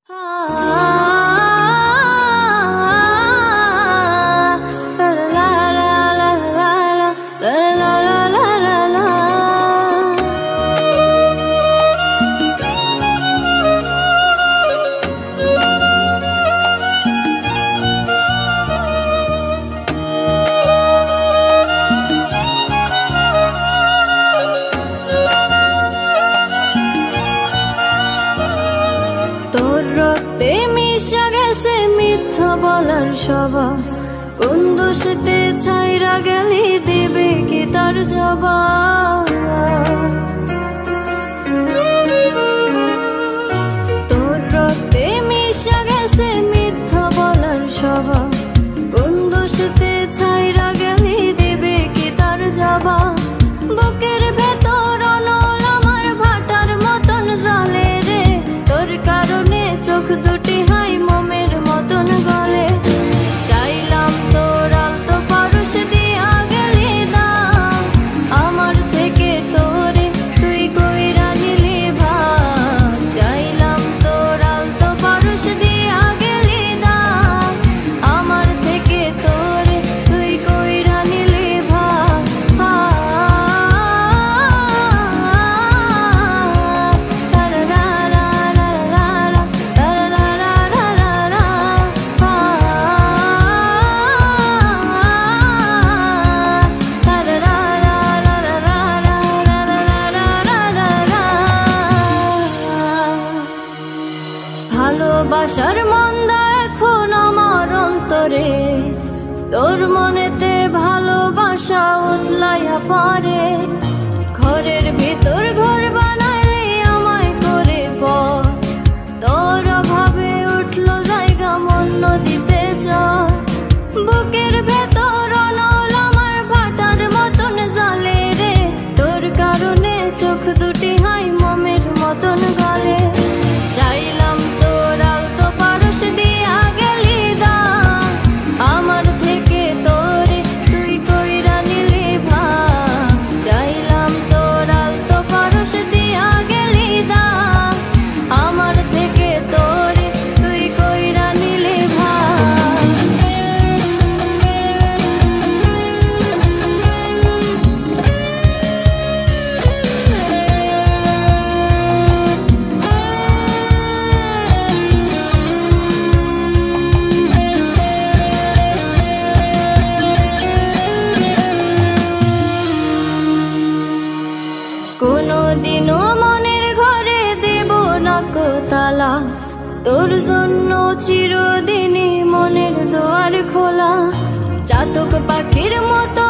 তোর রক্তে মিশা গেছে মিথ্যা বলার স্বভাব, কোন দোষেতে ছাইরা গেলি দেবে কি তার জবাব। তোর রক্তে মিশা গেছে মিথ্যা বলার স্বভাব, কোন দোষেতে ছাইরা গেলি দেবে কি তার জবাব। বুকের ভেতর অনল আমার ভাটার মতন জ্বলে রে, তোর কারণে চোখ দুটি হাই মোমের মতন গলে। চাইলাম তোর আলতো পরশ দিয়া গেলি দাম, আমার থেকে তোরে তুই কইরা নিলি ভাগ। চাইলাম তোর আলতো পরশ দিয়া গেলি দাম, আমার থেকে তোরে তুই কইরা নিলি ভাগ। ভালোবাসার মন্দা এখন আমার অন্তরে, তোর মনেতে ভালোবাসা উতলাইয়া পড়ে। ঘরের ভিতর ঘর বানাইলে আমায় করে পর, তোর অভাবে উঠলো জায়গা মন নদীতে চর। বুকের ভেতর অনল আমার ভাটার মতন জ্বলে রে, তোর কারণে চোখ দুটি হাই মোমের মতন গলে। চাইলাম তোর আলতো পরশ দিয়া গেলি দাম, আমার থেকে তোরে তুই কইরা নিলি ভাগ। চাইলাম তোর আলতো পরশ দিয়া গেলি দাম, আমার থেকে তোরে তুই কইরা নিলি ভাগ। কোনদিনও মনের ঘরে দেব না কো তালা, তোর জন্য চিরদিনই মনের দুয়ার খোলা। চাতক পাখির মতো